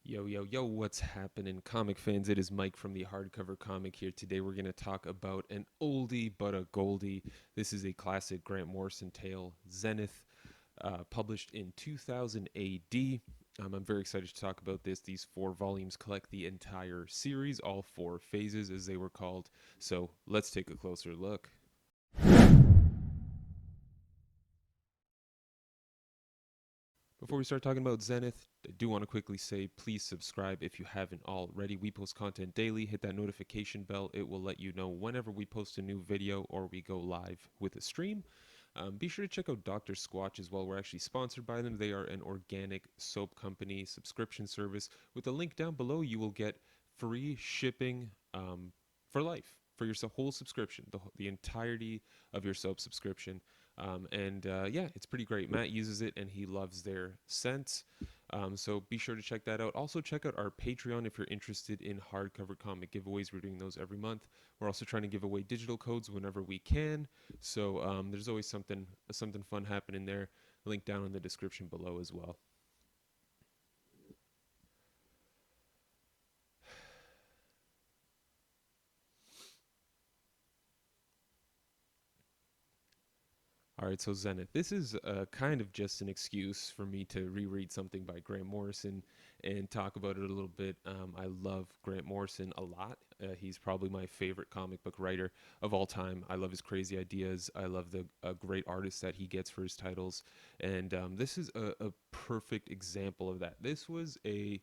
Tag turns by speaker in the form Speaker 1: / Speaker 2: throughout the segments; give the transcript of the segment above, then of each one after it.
Speaker 1: Yo, yo, yo, what's happening, comic fans? It is Mike from the Hardcover Comic here. Today we're going to talk about an oldie but a goldie. This is a classic Grant Morrison tale, Zenith, published in 2000 AD. I'm very excited to talk about this. These four volumes collect the entire series, all four phases as they were called. So let's take a closer look. Before we start talking about Zenith, I do want to quickly say please subscribe if you haven't already. We post content daily. Hit that notification bell. It will let you know whenever we post a new video or we go live with a stream. Be sure to check out Dr. Squatch as well. We're actually sponsored by them. They are an organic soap company subscription service. With a link down below, you will get free shipping for life for your whole subscription, the entirety of your soap subscription. Yeah, it's pretty great. Matt uses it and he loves their scents. So be sure to check that out. Also, check out our Patreon if you're interested in hardcover comic giveaways. We're doing those every month. We're also trying to give away digital codes whenever we can. So there's always something fun happening there. Link down in the description below as well. All right, so Zenith. This is kind of just an excuse for me to reread something by Grant Morrison and talk about it a little bit. I love Grant Morrison a lot. He's probably my favorite comic book writer of all time. I love his crazy ideas. I love the great artists that he gets for his titles. And this is a perfect example of that. This was a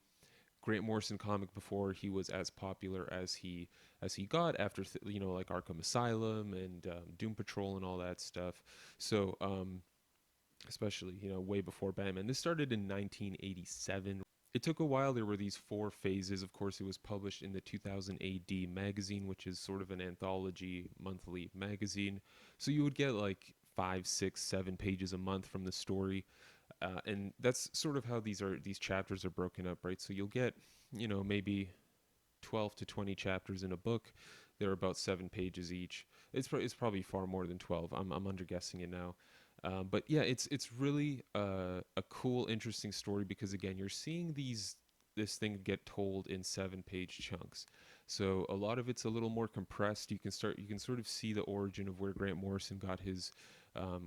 Speaker 1: Grant Morrison comic before he was as popular as he got after like Arkham Asylum and Doom Patrol and all that stuff. So especially way before Batman. This started in 1987. It took a while. There were these four phases. Of course, it was published in the 2000 AD magazine, which is sort of an anthology monthly magazine. So you would get like 5, 6, 7 pages a month from the story, and that's sort of how these chapters are broken up, right? So you'll get maybe 12 to 20 chapters in a book. They're about 7 pages each. It's probably far more than 12. I'm underguessing it now. But yeah, it's really a cool, interesting story because again, you're seeing this thing get told in 7 page chunks. So a lot of it's a little more compressed. You can sort of see the origin of where Grant Morrison got his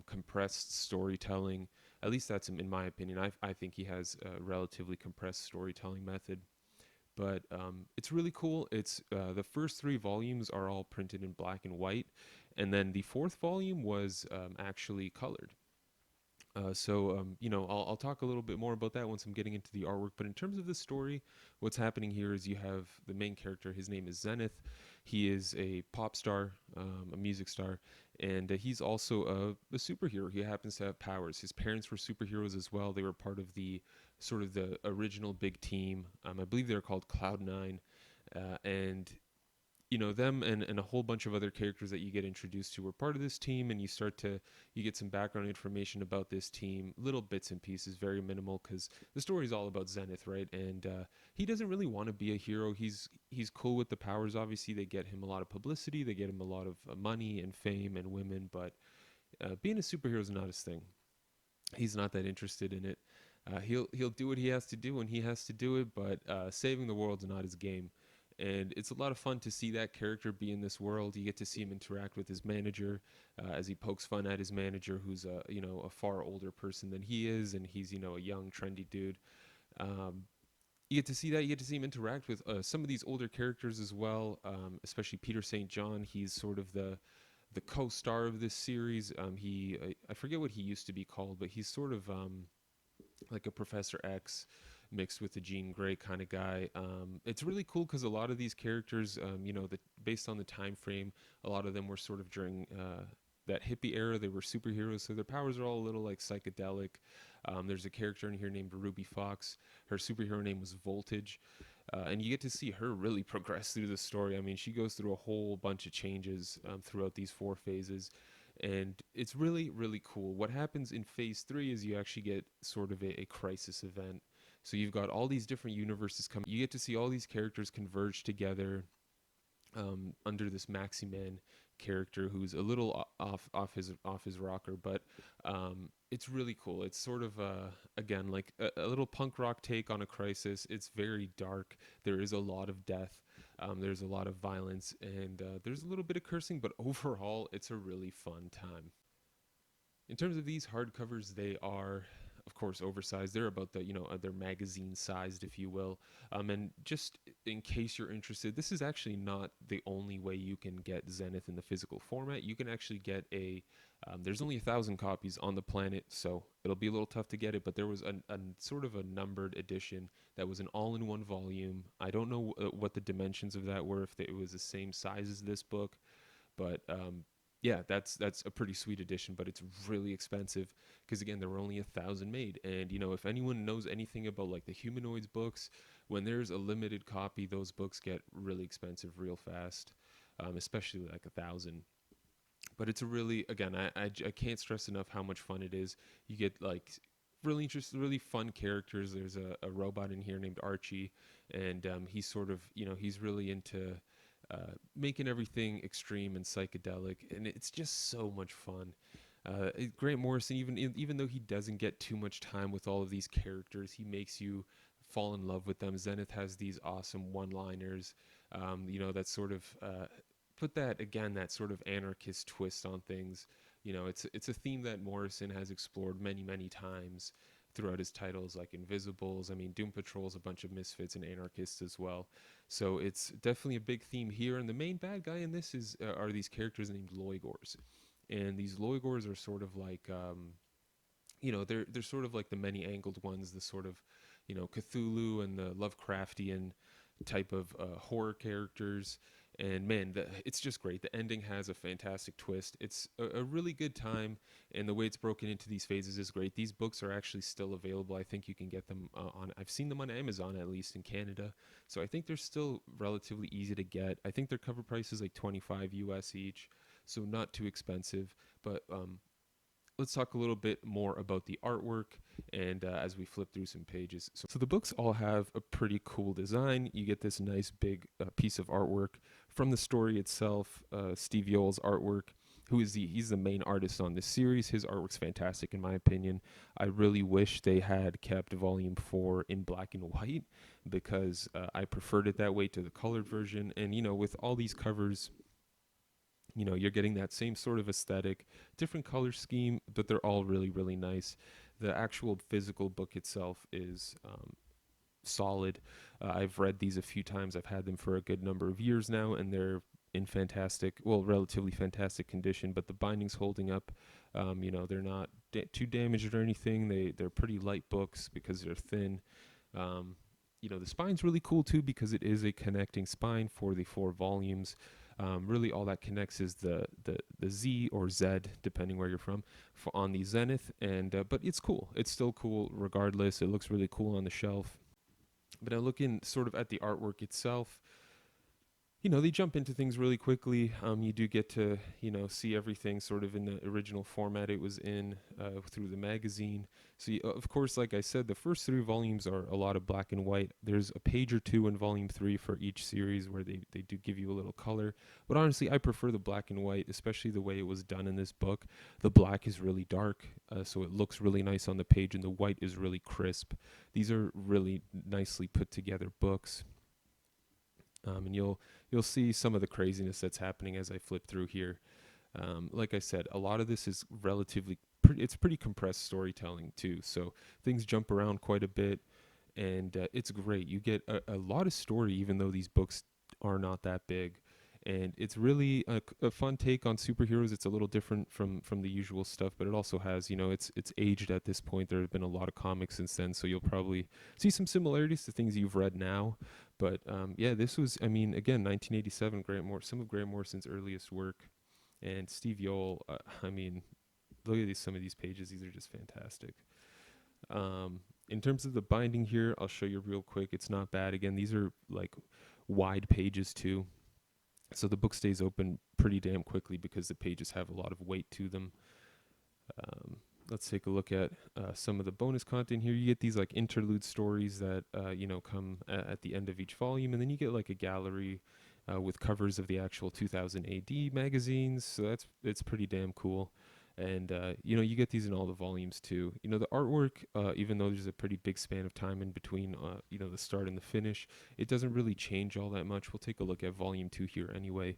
Speaker 1: compressed storytelling. At least that's in my opinion. I think he has a relatively compressed storytelling method, but it's really cool. It's the first three volumes are all printed in black and white, and then the fourth volume was actually colored. I'll talk a little bit more about that once I'm getting into the artwork. But in terms of the story, what's happening here is you have the main character. His name is Zenith. He is a pop star, a music star, and he's also a superhero. He happens to have powers. His parents were superheroes as well. They were part of the sort of the original big team. I believe they're called Cloud9, and them and a whole bunch of other characters that you get introduced to were part of this team, and you get some background information about this team, little bits and pieces, very minimal, because the story is all about Zenith, right? And he doesn't really want to be a hero. He's cool with the powers. Obviously, they get him a lot of publicity, they get him a lot of money and fame and women, but being a superhero is not his thing. He's not that interested in it. He'll do what he has to do when he has to do it, but saving the world's not his game. And it's a lot of fun to see that character be in this world. You get to see him interact with his manager as he pokes fun at his manager, who's a far older person than he is, and he's a young trendy dude. Um, you get to see that. You get to see him interact with some of these older characters as well, especially Peter St. John. He's sort of the co-star of this series. I forget what he used to be called, but he's sort of like a Professor X mixed with a Jean Grey kind of guy. It's really cool because a lot of these characters, based on the time frame, a lot of them were sort of during that hippie era. They were superheroes, so their powers are all a little like psychedelic. There's a character in here named Ruby Fox. Her superhero name was Voltage. And you get to see her really progress through the story. I mean, she goes through a whole bunch of changes throughout these four phases, and it's really, really cool. What happens in phase three is you actually get sort of a crisis event. So you've got all these different universes coming. You get to see all these characters converge together under this Maximan character who's a little off his rocker, but it's really cool. It's sort of again like a little punk rock take on a crisis. It's very dark. There is a lot of death. There's a lot of violence, and there's a little bit of cursing, but overall, it's a really fun time. In terms of these hardcovers, they are, of course, oversized. They're about they're magazine sized, if you will. And just in case you're interested, this is actually not the only way you can get Zenith in the physical format. You can actually get there's only 1,000 copies on the planet, so it'll be a little tough to get it. But there was a sort of a numbered edition that was an all-in-one volume. I don't know what the dimensions of that were, if it was the same size as this book, but yeah, that's a pretty sweet addition, but it's really expensive because again, there were only 1,000 made. And if anyone knows anything about like the humanoids books, when there's a limited copy, those books get really expensive real fast, especially like 1,000. But it's a really, again, I can't stress enough how much fun it is. You get like really interesting, really fun characters. There's a robot in here named Archie, and he's sort of, he's really into making everything extreme and psychedelic, and it's just so much fun. Grant Morrison, even though he doesn't get too much time with all of these characters, he makes you fall in love with them. Zenith has these awesome one-liners, that sort of put that sort of anarchist twist on things. It's a theme that Morrison has explored many, many times throughout his titles, like Invisibles. I mean, Doom Patrol's a bunch of misfits and anarchists as well. So it's definitely a big theme here. And the main bad guy in this are these characters named Loigors, and these Loigors are sort of like they're sort of like the many angled ones, the sort of Cthulhu and the Lovecraftian type of horror characters. And man, it's just great. The ending has a fantastic twist. It's a really good time, and the way it's broken into these phases is great. These books are actually still available. I think you can get them I've seen them on Amazon, at least in Canada. So I think they're still relatively easy to get. I think their cover price is like 25 US each, so not too expensive. But let's talk a little bit more about the artwork, and as we flip through some pages. So the books all have a pretty cool design. You get this nice big piece of artwork from the story itself. Steve Yeowell's artwork, he's the main artist on this series. His artwork's fantastic in my opinion. I really wish they had kept volume 4 in black and white, because I preferred it that way to the colored version. And with all these covers, you're getting that same sort of aesthetic, different color scheme, but they're all really, really nice. The actual physical book itself is solid. I've read these a few times. I've had them for a good number of years now, and they're in relatively fantastic condition, but the binding's holding up. They're not too damaged or anything. They're pretty light books because they're thin. The spine's really cool too, because it is a connecting spine for the 4 volumes. Really, all that connects is the Z or Z, depending where you're from, on the Zenith. And but it's cool. It's still cool regardless. It looks really cool on the shelf. But now looking sort of at the artwork itself, they jump into things really quickly. You do get to, see everything sort of in the original format it was in through the magazine. So, of course, like I said, the first 3 volumes are a lot of black and white. There's a page or 2 in volume 3 for each series where they do give you a little color. But honestly, I prefer the black and white, especially the way it was done in this book. The black is really dark, so it looks really nice on the page, and the white is really crisp. These are really nicely put together books. And you'll see some of the craziness that's happening as I flip through here. Like I said, a lot of this is it's pretty compressed storytelling too. So things jump around quite a bit, and it's great. You get a lot of story, even though these books are not that big. And it's really a fun take on superheroes. It's a little different from the usual stuff, but it also has, it's aged at this point. There have been a lot of comics since then, so you'll probably see some similarities to things you've read now. But yeah, this was, again, 1987, some of Grant Morrison's earliest work. And Steve Yeowell, look at some of these pages. These are just fantastic. In terms of the binding here, I'll show you real quick. It's not bad. Again, these are like wide pages too. So the book stays open pretty damn quickly because the pages have a lot of weight to them. Let's take a look at some of the bonus content here. You get these like interlude stories that come at the end of each volume, and then you get like a gallery with covers of the actual 2000 AD magazines. So it's pretty damn cool. And you get these in all the volumes too. The artwork, even though there's a pretty big span of time in between, the start and the finish, it doesn't really change all that much. We'll take a look at volume 2 here anyway.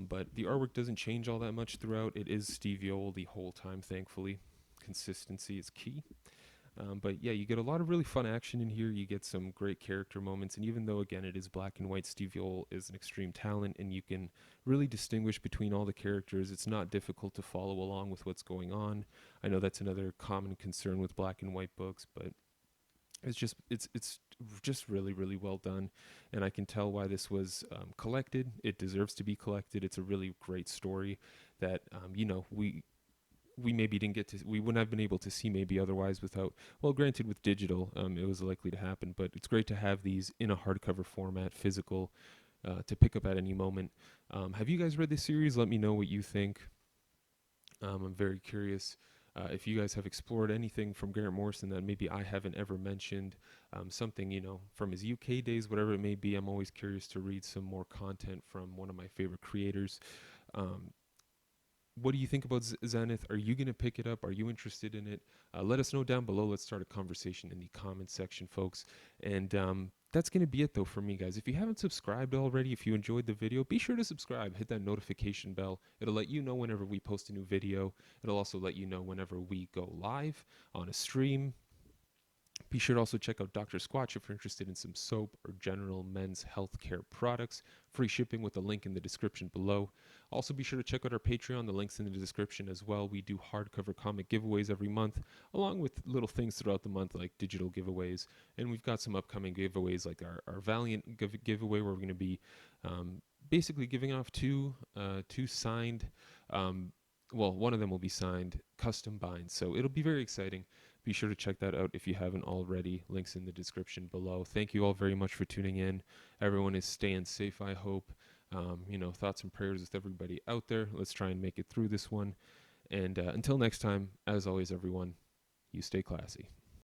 Speaker 1: But the artwork doesn't change all that much throughout. It is Steve Yeowell the whole time, thankfully. Consistency is key. But yeah, you get a lot of really fun action in here. You get some great character moments, and even though again it is black and white, Steve Yeowell is an extreme talent, and you can really distinguish between all the characters. It's not difficult to follow along with what's going on. I know that's another common concern with black and white books, but it's just really really well done, and I can tell why this was collected. It deserves to be collected. It's a really great story that we maybe didn't get to, we wouldn't have been able to see maybe otherwise without, well, granted with digital, it was likely to happen, but it's great to have these in a hardcover format, physical, to pick up at any moment. Have you guys read this series? Let me know what you think. I'm very curious if you guys have explored anything from Grant Morrison that maybe I haven't ever mentioned, something, from his UK days, whatever it may be. I'm always curious to read some more content from one of my favorite creators. Um, what do you think about Zenith? Are you going to pick it up? Are you interested in it? Let us know down below. Let's start a conversation in the comments section, folks. And that's going to be it, though, for me, guys. If you haven't subscribed already, if you enjoyed the video, be sure to subscribe. Hit that notification bell. It'll let you know whenever we post a new video. It'll also let you know whenever we go live on a stream. Be sure to also check out Dr. Squatch if you're interested in some soap or general men's healthcare products. Free shipping with a link in the description below. Also, be sure to check out our Patreon. The link's in the description as well. We do hardcover comic giveaways every month, along with little things throughout the month like digital giveaways. And we've got some upcoming giveaways like our Valiant giveaway, where we're going to be basically giving off two signed, well, one of them will be signed custom binds. So it'll be very exciting. Be sure to check that out if you haven't already. Links in the description below. Thank you all very much for tuning in. Everyone is staying safe, I hope. Thoughts and prayers with everybody out there. Let's try and make it through this one. And until next time, as always, everyone, you stay classy.